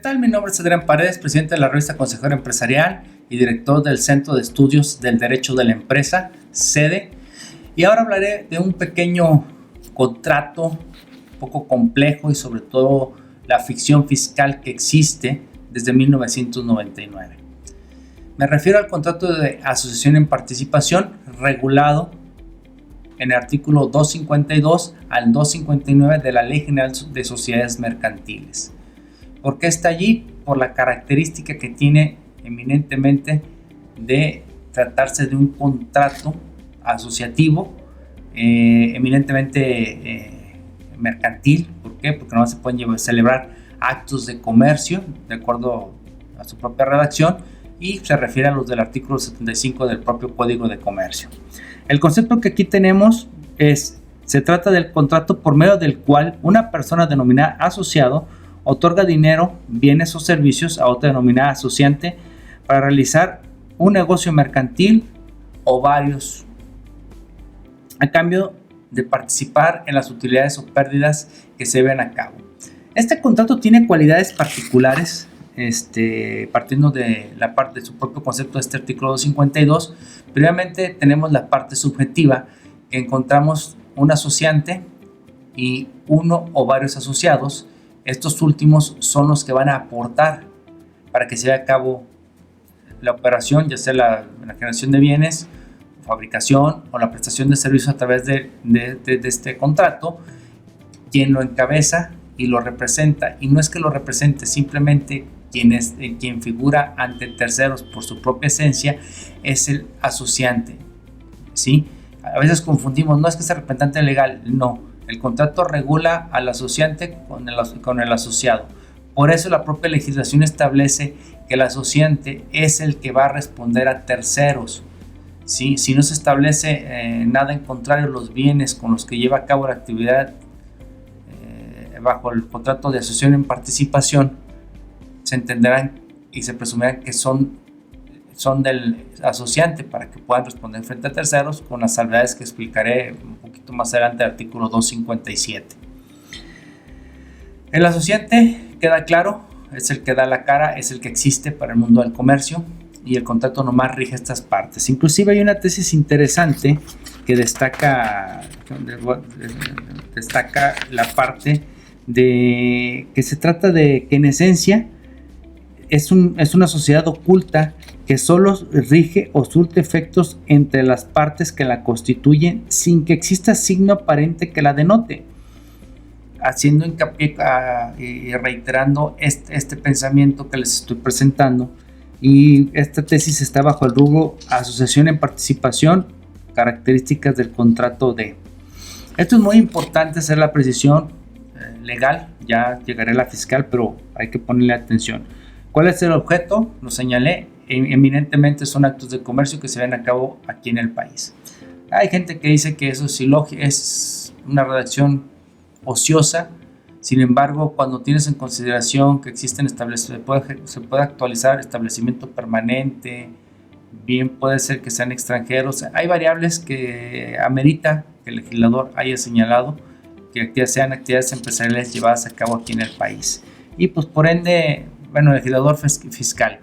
tal? Mi nombre es Adrián Paredes, presidente de la revista Consejero Empresarial y director del Centro de Estudios del Derecho de la Empresa, CEDE. Y ahora hablaré de un pequeño contrato un poco complejo y sobre todo la ficción fiscal que existe desde 1999. Me refiero al contrato de asociación en participación regulado en el artículo 252 al 259 de la Ley General de Sociedades Mercantiles. ¿Por qué está allí? Por la característica que tiene eminentemente de tratarse de un contrato asociativo, eminentemente mercantil. ¿Por qué? Porque no se pueden celebrar actos de comercio de acuerdo a su propia redacción y se refiere a los del artículo 75 del propio Código de Comercio. El concepto que aquí tenemos se trata del contrato por medio del cual una persona denominada asociado otorga dinero, bienes o servicios a otra denominada asociante para realizar un negocio mercantil o varios, a cambio de participar en las utilidades o pérdidas que se lleven a cabo. Este contrato tiene cualidades particulares, partiendo de la parte de su propio concepto de este artículo 252. Previamente tenemos la parte subjetiva, que encontramos un asociante y uno o varios asociados. Estos últimos son los que van a aportar para que se lleve a cabo la operación, ya sea la generación de bienes, fabricación o la prestación de servicios a través de este contrato. Quien lo encabeza y lo representa, y no es que lo represente, simplemente quien figura ante terceros por su propia esencia, es el asociante, ¿sí? A veces confundimos, no es que sea representante legal, no. El contrato regula al asociante con el asociado. Por eso la propia legislación establece que el asociante es el que va a responder a terceros, ¿sí? Si no se establece nada en contrario, los bienes con los que lleva a cabo la actividad bajo el contrato de asociación en participación se entenderán y se presumirán que son del asociante para que puedan responder frente a terceros, con las salvedades que explicaré un poquito más adelante del artículo 257. El asociante, queda claro, es el que da la cara, es el que existe para el mundo del comercio, y el contrato nomás rige estas partes. Inclusive hay una tesis interesante que destaca la parte de que se trata de que en esencia es una sociedad oculta que solo rige o surte efectos entre las partes que la constituyen sin que exista signo aparente que la denote, haciendo hincapié y reiterando este pensamiento que les estoy presentando. Y esta tesis está bajo el rubro asociación en participación, características del contrato de. Esto es muy importante hacer la precisión legal, ya llegaré a la fiscal, pero hay que ponerle atención. ¿Cuál es el objeto? Lo señalé, eminentemente son actos de comercio que se llevan a cabo aquí en el país. Hay gente que dice que eso es una redacción ociosa. Sin embargo, cuando tienes en consideración que existen se puede actualizar establecimiento permanente, bien puede ser que sean extranjeros, hay variables que amerita que el legislador haya señalado que sean actividades empresariales llevadas a cabo aquí en el país. Y pues por ende, el legislador fiscal.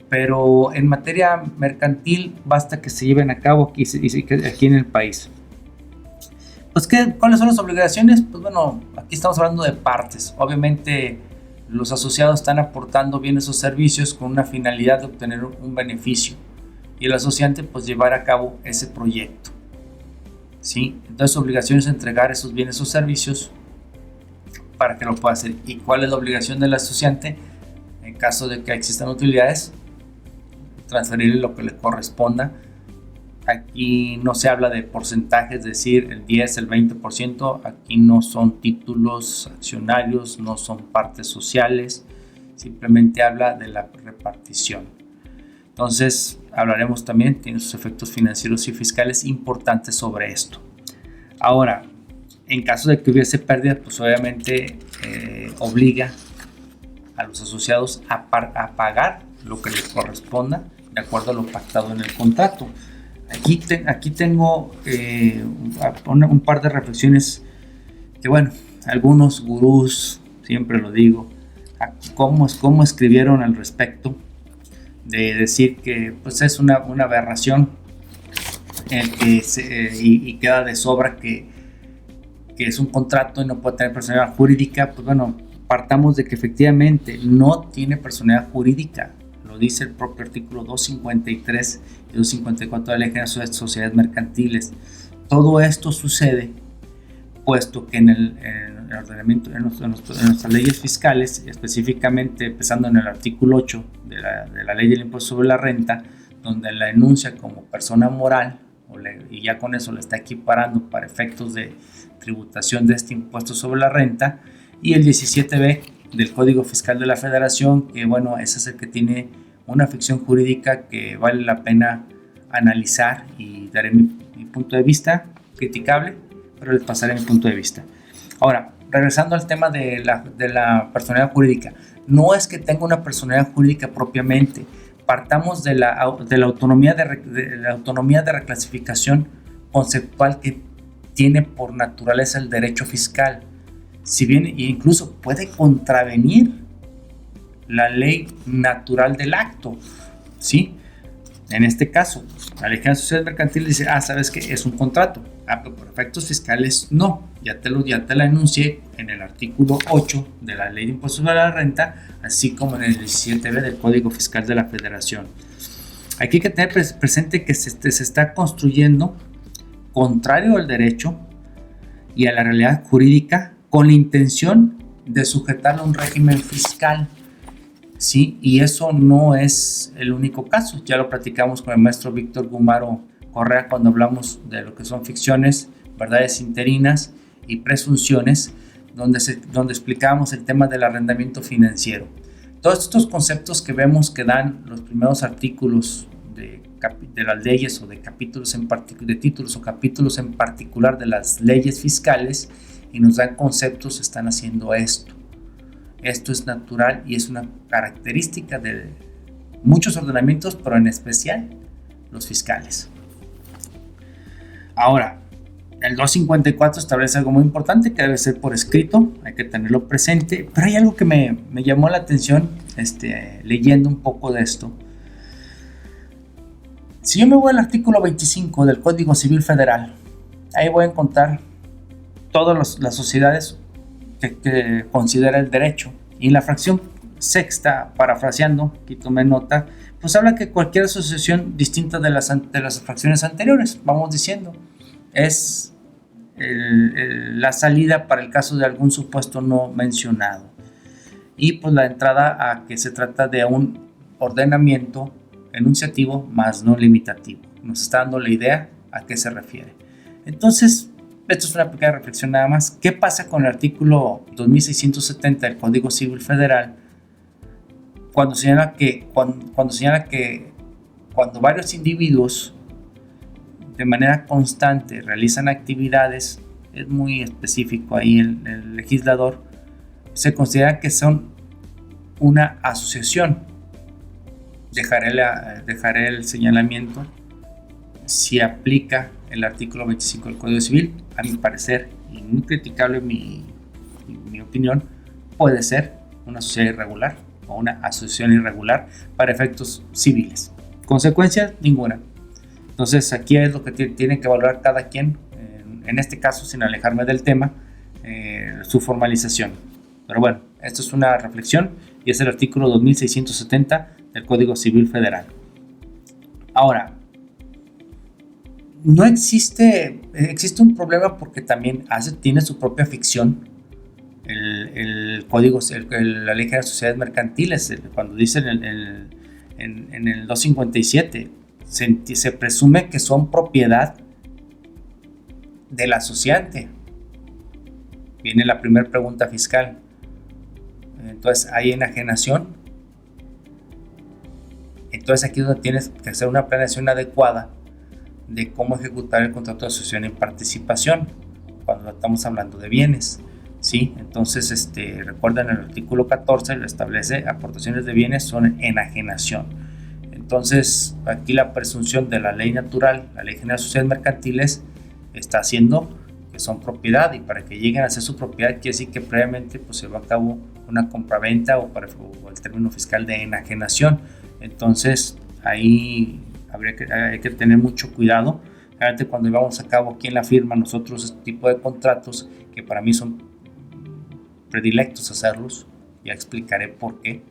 Pero en materia mercantil basta que se lleven a cabo aquí en el país. Pues, ¿cuáles son las obligaciones? Pues aquí estamos hablando de partes. Obviamente los asociados están aportando bienes o servicios con una finalidad de obtener un beneficio, y el asociante pues llevar a cabo ese proyecto, ¿sí? Entonces su obligación es entregar esos bienes o servicios para que lo pueda hacer. ¿Y cuál es la obligación del asociante? En caso de que existan utilidades, transferirle lo que le corresponda. Aquí no se habla de porcentajes, es decir, el 10, el 20%. Aquí no son títulos accionarios, no son partes sociales. Simplemente habla de la repartición. Entonces, hablaremos también, tiene sus efectos financieros y fiscales importantes sobre esto. Ahora, en caso de que hubiese pérdida, pues obviamente obliga a los asociados a pagar lo que les corresponda de acuerdo a lo pactado en el contrato. Aquí tengo un par de reflexiones que, algunos gurús, siempre lo digo, cómo escribieron al respecto, de decir que pues es una aberración y queda de sobra que es un contrato y no puede tener personalidad jurídica. Pues bueno, partamos de que efectivamente no tiene personalidad jurídica, lo dice el propio artículo 253 y 254 de la Ley General de Sociedades Mercantiles. Todo esto sucede puesto que en el ordenamiento, en nuestras leyes fiscales, específicamente empezando en el artículo 8 de la Ley del Impuesto sobre la Renta, donde la enuncia como persona moral, y ya con eso la está equiparando para efectos de tributación de este impuesto sobre la renta, y el 17b del Código Fiscal de la Federación, que bueno, ese es el que tiene una ficción jurídica que vale la pena analizar, y daré mi punto de vista criticable, pero les pasaré mi punto de vista. Ahora, regresando al tema de la personalidad jurídica, no es que tenga una personalidad jurídica propiamente. Partamos de la autonomía de reclasificación conceptual que tiene por naturaleza el derecho fiscal. Si bien incluso puede contravenir la ley natural del acto, ¿sí? En este caso, la Ley General de Sociedades Mercantiles dice, ¿sabes qué? Es un contrato. Pero por efectos fiscales no. Ya te la enuncié en el artículo 8 de la Ley de Impuestos sobre la Renta, así como en el 17b del Código Fiscal de la Federación. Aquí hay que tener presente que se está construyendo contrario al derecho y a la realidad jurídica con la intención de sujetarlo a un régimen fiscal. Sí, y eso no es el único caso. Ya lo platicamos con el maestro Víctor Gumaro Correa cuando hablamos de lo que son ficciones, verdades interinas y presunciones, donde explicábamos el tema del arrendamiento financiero. Todos estos conceptos que vemos que dan los primeros artículos de las leyes o de capítulos de títulos o capítulos en particular de las leyes fiscales, y nos dan conceptos, están haciendo esto. Esto es natural y es una característica de muchos ordenamientos, pero en especial los fiscales. Ahora, el 254 establece algo muy importante que debe ser por escrito, hay que tenerlo presente, pero hay algo que me llamó la atención leyendo un poco de esto. Si yo me voy al artículo 25 del Código Civil Federal, ahí voy a encontrar todas las sociedades que considera el derecho, y en la fracción sexta, parafraseando, aquí tomé nota, pues habla que cualquier asociación distinta de las fracciones anteriores, vamos diciendo, es la salida para el caso de algún supuesto no mencionado, y pues la entrada a que se trata de un ordenamiento enunciativo más no limitativo. Nos está dando la idea a qué se refiere. Entonces, esto es una pequeña reflexión nada más. ¿Qué pasa con el artículo 2670 del Código Civil Federal cuando señala que cuando varios individuos de manera constante realizan actividades, es muy específico ahí el legislador, se considera que son una asociación? Dejaré el señalamiento si aplica el artículo 25 del Código Civil. A mi parecer, y muy criticable mi opinión, puede ser una sociedad irregular o una asociación irregular para efectos civiles. Consecuencias, ninguna. Entonces aquí es lo que tiene que valorar cada quien, en este caso, sin alejarme del tema, su formalización. Pero bueno, esto es una reflexión y es el artículo 2670 del Código Civil Federal. Existe un problema porque también tiene su propia ficción el código, la Ley General de Sociedades Mercantiles, cuando dice en el 257 se presume que son propiedad del asociante. Viene la primera pregunta fiscal. Entonces hay enajenación. Entonces aquí es donde tienes que hacer una planeación adecuada de cómo ejecutar el contrato de asociación en participación cuando estamos hablando de bienes, ¿sí? Entonces, recuerden, el artículo 14 lo establece: aportaciones de bienes son enajenación. Entonces, aquí la presunción de la ley natural, la Ley General de Sociedades Mercantiles, está haciendo que son propiedad, y para que lleguen a ser su propiedad quiere decir que previamente pues, se va a cabo una compraventa o el término fiscal de enajenación. Entonces ahí hay que tener mucho cuidado. Realmente cuando llevamos a cabo aquí en la firma nosotros este tipo de contratos, que para mí son predilectos hacerlos, ya explicaré por qué.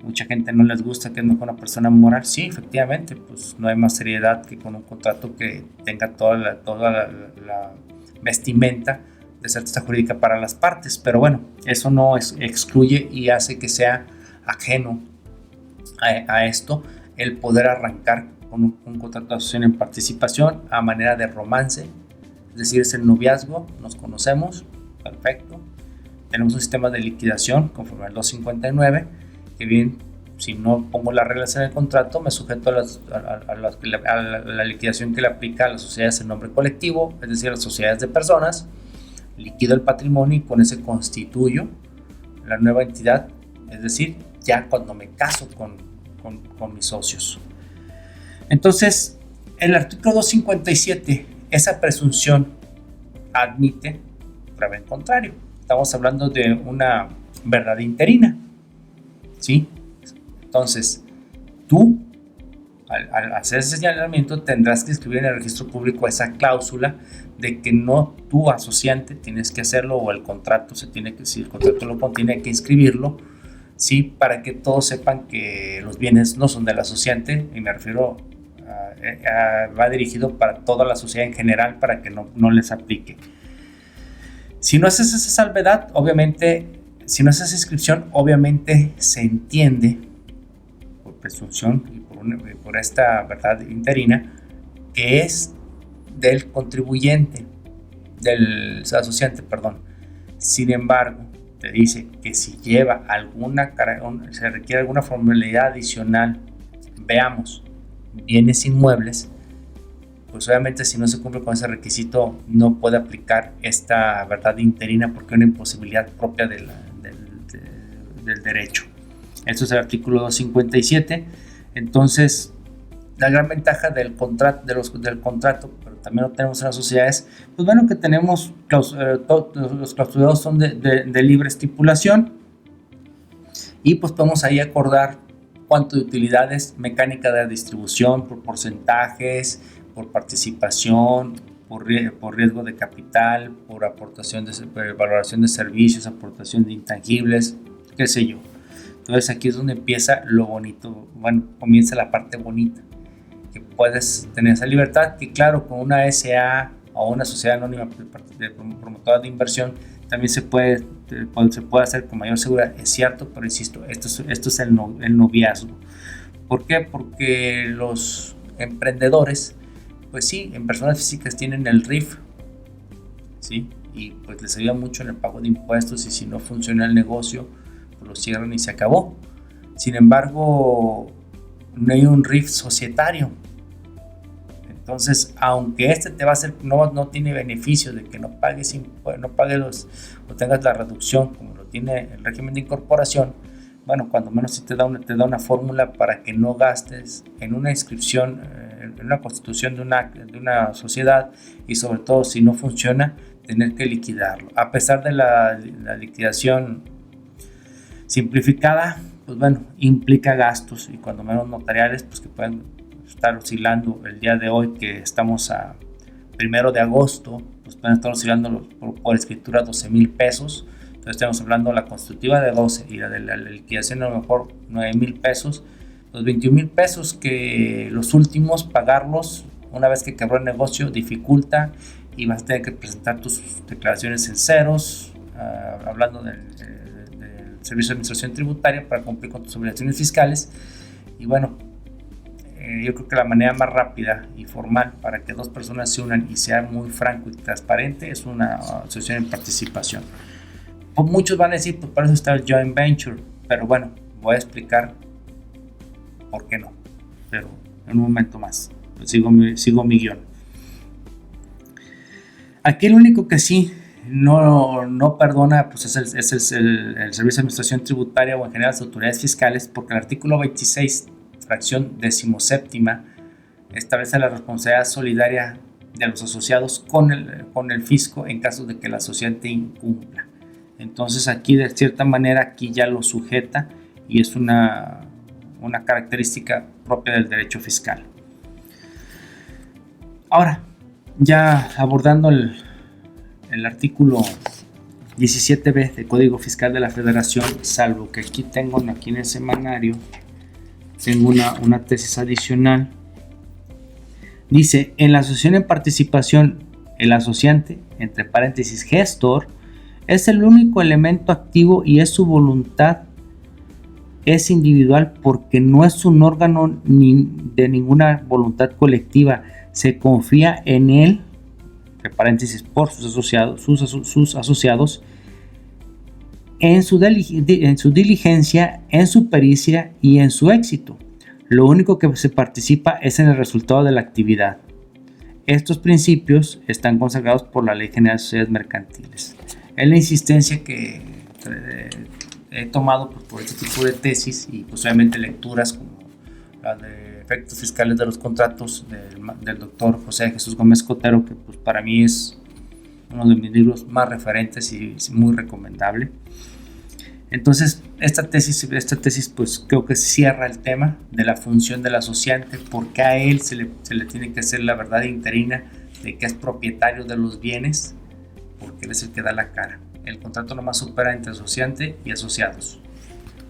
Mucha gente no les gusta que es mejor una persona moral. Sí, efectivamente, pues no hay más seriedad que con un contrato que tenga toda la vestimenta de certeza jurídica para las partes. Pero bueno, eso no excluye y hace que sea ajeno a esto el poder arrancar con un contrato de asociación en participación a manera de romance. Es decir, es el noviazgo, nos conocemos, perfecto. Tenemos un sistema de liquidación conforme al 259, que bien, si no pongo las reglas en el contrato, me sujeto a la liquidación que le aplica a las sociedades en nombre colectivo, es decir, a las sociedades de personas, liquido el patrimonio y con ese constituyo la nueva entidad, es decir, ya cuando me caso con mis socios. Entonces, el artículo 257, esa presunción admite prueba en contrario. Estamos hablando de una verdad interina, ¿sí? Entonces, tú, al hacer ese señalamiento, tendrás que escribir en el registro público esa cláusula de que no tú, asociante, tienes que hacerlo, o el contrato si el contrato lo contiene, hay que inscribirlo, ¿sí? Para que todos sepan que los bienes no son del asociante, y me refiero va dirigido para toda la sociedad en general, para que no les aplique. Si no haces esa salvedad, obviamente, si no haces esa inscripción, obviamente se entiende por presunción y por esta verdad interina que es del contribuyente, del asociante, perdón. Sin embargo, te dice que si lleva se requiere alguna formalidad adicional, veamos, bienes inmuebles, pues obviamente si no se cumple con ese requisito no puede aplicar esta verdad interina, porque es una imposibilidad propia del derecho. Esto es el artículo 257. Entonces, la gran ventaja del contrato, pero también lo tenemos en las sociedades, pues bueno, que tenemos los clausurados son de libre estipulación, y pues podemos ahí acordar cuánto de utilidades, mecánica de distribución, por porcentajes, por participación, por riesgo de capital, por valoración de servicios, aportación de intangibles, qué sé yo. Entonces aquí es donde empieza lo bonito, bueno, comienza la parte bonita, que puedes tener esa libertad, que claro, con una SA o una sociedad anónima de promotora de inversión también se puede hacer con mayor seguridad, es cierto, pero insisto, esto es el noviazgo. ¿Por qué? Porque los emprendedores, pues sí, en personas físicas tienen el RIF, ¿sí? Y pues les ayuda mucho en el pago de impuestos, y si no funciona el negocio, pues lo cierran y se acabó. Sin embargo, no hay un RIF societario. Entonces, aunque te va a hacer, no tiene beneficio de que no pagues o tengas la reducción como lo tiene el régimen de incorporación, bueno, cuando menos sí te da una fórmula para que no gastes en una inscripción, en una constitución de una sociedad, y sobre todo si no funciona, tener que liquidarlo. A pesar de la liquidación simplificada, pues bueno, implica gastos, y cuando menos notariales, pues que pueden estar oscilando el día de hoy, que estamos a 1 de agosto, pues pueden estar oscilando por escritura 12,000 pesos. Entonces estamos hablando de la constitutiva de 12 y la de la liquidación a lo mejor 9,000 pesos. Los 21,000 pesos que los últimos pagarlos una vez que quebró el negocio dificulta, y vas a tener que presentar tus declaraciones en ceros, hablando del Servicio de Administración Tributaria, para cumplir con tus obligaciones fiscales. Y bueno, yo creo que la manera más rápida y formal para que dos personas se unan y sea muy franco y transparente es una asociación en participación. Muchos van a decir, pues para eso está el joint venture, pero bueno, voy a explicar por qué no, pero en un momento más. Sigo mi guión. Aquí el único que sí no perdona, pues es el Servicio de Administración Tributaria, o en general las autoridades fiscales, porque el artículo 26, fracción 17ª, establece la responsabilidad solidaria de los asociados con el fisco en caso de que el asociante incumpla. Entonces aquí de cierta manera aquí ya lo sujeta y es una característica propia del derecho fiscal. Ahora, ya abordando el artículo 17b del Código Fiscal de la Federación, salvo que aquí en el semanario, tengo una tesis adicional. Dice, en la asociación en participación, el asociante, entre paréntesis gestor, es el único elemento activo y es su voluntad es individual porque no es un órgano de ninguna voluntad colectiva. Se confía en él, entre paréntesis, por sus asociados, en su diligencia, en su pericia y en su éxito. Lo único que se participa es en el resultado de la actividad. Estos principios están consagrados por la Ley General de Sociedades Mercantiles. Es la insistencia que he tomado por este tipo de tesis y posiblemente lecturas como la de efectos fiscales de los contratos del doctor José Jesús Gómez Cotero, que pues para mí es uno de mis libros más referentes y es muy recomendable. Entonces esta tesis pues creo que cierra el tema de la función del asociante, porque a él se le tiene que hacer la verdad interina de que es propietario de los bienes, porque él es el que da la cara. El contrato nomás opera entre asociante y asociados,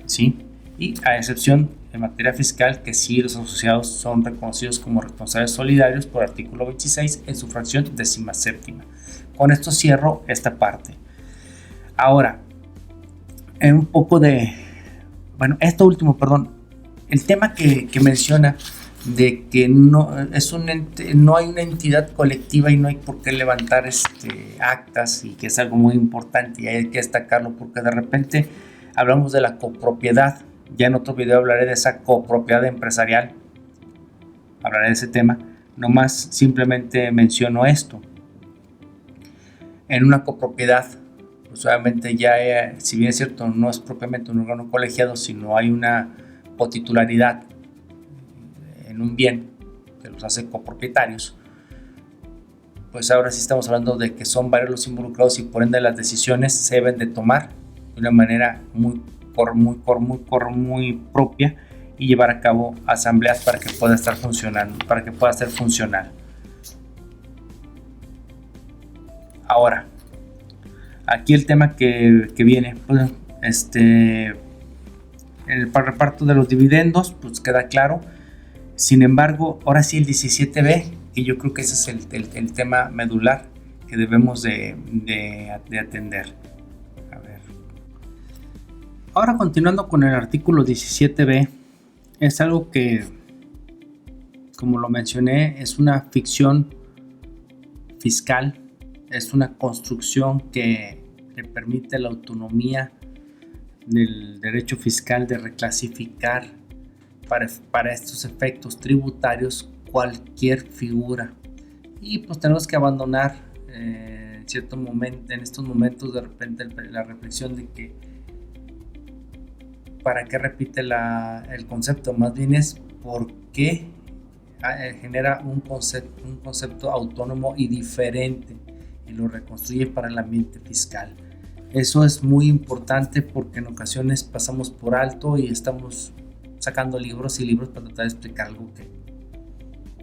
¿sí? Y a excepción en materia fiscal que sí los asociados son reconocidos como responsables solidarios por artículo 26 en su fracción 17ª. Con esto cierro esta parte. Ahora, un poco esto último, el tema que menciona de que no hay una entidad colectiva y no hay por qué levantar actas, y que es algo muy importante y hay que destacarlo porque de repente hablamos de la copropiedad. Ya en otro video hablaré de esa copropiedad empresarial, hablaré de ese tema. Nomás simplemente menciono esto. En una copropiedad, pues obviamente si bien es cierto, no es propiamente un órgano colegiado, sino hay una cotitularidad en un bien que los hace copropietarios, pues ahora sí estamos hablando de que son varios los involucrados y por ende las decisiones se deben de tomar de una manera muy propia y llevar a cabo asambleas para que pueda estar funcionando, para que pueda ser funcional. Ahora, aquí el tema que viene, pues, el reparto de los dividendos, pues queda claro. Sin embargo, ahora sí el 17b, y yo creo que ese es el tema medular que debemos de atender. A ver. Ahora, continuando con el artículo 17b, es algo que, como lo mencioné, es una ficción fiscal, es una construcción que le permite la autonomía del derecho fiscal de reclasificar para estos efectos tributarios cualquier figura, y pues tenemos que abandonar en estos momentos de repente la reflexión de que para qué repite el concepto, más bien es por qué genera un concepto autónomo y diferente y lo reconstruye para el ambiente fiscal. Eso es muy importante porque en ocasiones pasamos por alto y estamos sacando libros para tratar de explicar algo que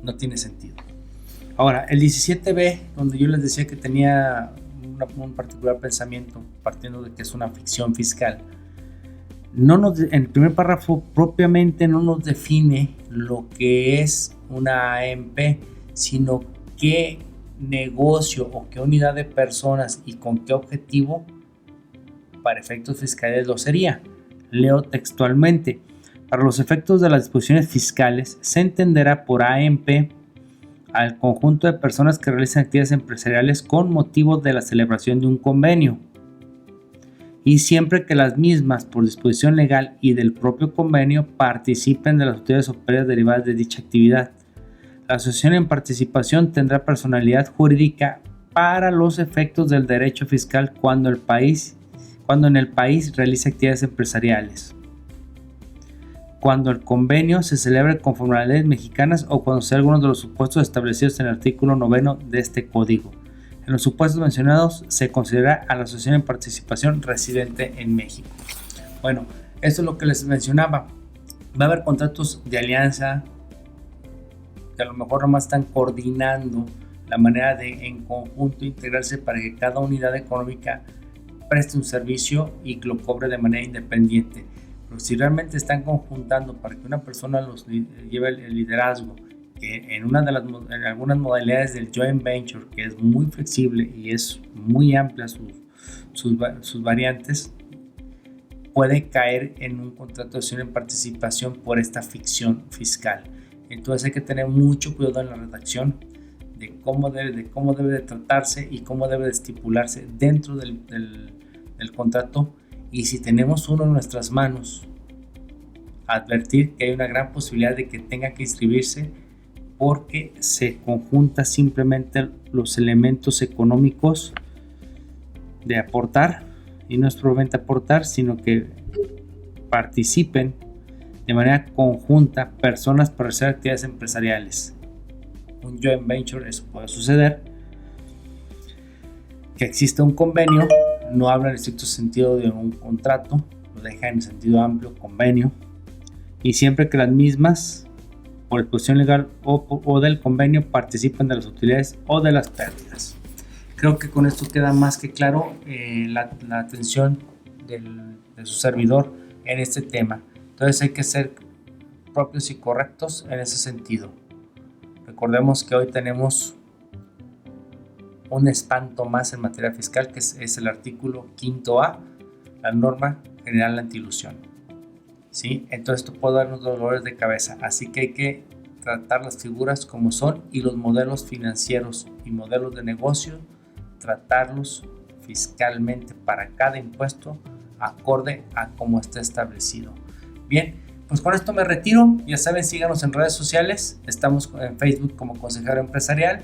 no tiene sentido. Ahora, el 17b, donde yo les decía que tenía un particular pensamiento partiendo de que es una ficción fiscal, en el primer párrafo propiamente no nos define lo que es una AMP, sino qué negocio o qué unidad de personas y con qué objetivo para efectos fiscales lo sería. Leo textualmente: para los efectos de las disposiciones fiscales se entenderá por AMP al conjunto de personas que realizan actividades empresariales con motivo de la celebración de un convenio, y siempre que las mismas, por disposición legal y del propio convenio, participen de las utilidades o pérdidas derivadas de dicha actividad. La asociación en participación tendrá personalidad jurídica para los efectos del derecho fiscal cuando en el país realice actividades empresariales. cuando el convenio se celebre conforme a las leyes mexicanas o cuando sea alguno de los supuestos establecidos en el artículo 9 de este código. En los supuestos mencionados se considera a la asociación en participación residente en México. Bueno, esto es lo que les mencionaba. Va a haber contratos de alianza que a lo mejor nomás están coordinando la manera de en conjunto integrarse para que cada unidad económica preste un servicio y lo cobre de manera independiente. Pero si realmente están conjuntando para que una persona los lleve el liderazgo, que en algunas modalidades del joint venture, que es muy flexible y es muy amplia sus variantes, puede caer en un contrato de acción en participación por esta ficción fiscal. Entonces hay que tener mucho cuidado en la redacción de cómo debe de tratarse y cómo debe de estipularse dentro del contrato, y si tenemos uno en nuestras manos, advertir que hay una gran posibilidad de que tenga que inscribirse porque se conjunta simplemente los elementos económicos de aportar, y no es probablemente aportar, sino que participen de manera conjunta personas para hacer actividades empresariales. Un joint venture, eso puede suceder. Que exista un convenio, no habla en el estricto sentido de un contrato, lo deja en el sentido amplio, convenio, y siempre que las mismas, por exposición legal o del convenio, participen de las utilidades o de las pérdidas. Creo que con esto queda más que claro la atención de su servidor en este tema. Entonces hay que ser propios y correctos en ese sentido. Recordemos que hoy tenemos un espanto más en materia fiscal, que es el artículo 5A, la norma general antiilusión. ¿Sí? Entonces esto puede darnos dolores de cabeza, así que hay que tratar las figuras como son y los modelos financieros y modelos de negocio, tratarlos fiscalmente para cada impuesto acorde a cómo está establecido. Bien, pues con esto me retiro. Ya saben, síganos en redes sociales. Estamos en Facebook como Consejero Empresarial,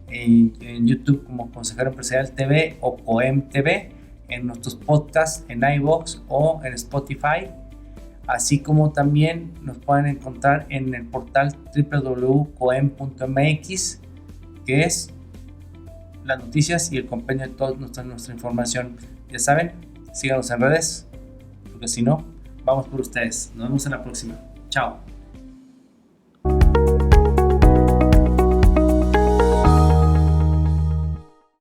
en YouTube como Consejero Empresarial TV o COEM TV, en nuestros podcasts en iVoox o en Spotify, así como también nos pueden encontrar en el portal www.coem.mx, que es las noticias y el compendio de toda nuestra información. Ya saben, síganos en redes, porque si no, vamos por ustedes. Nos vemos en la próxima. Chao.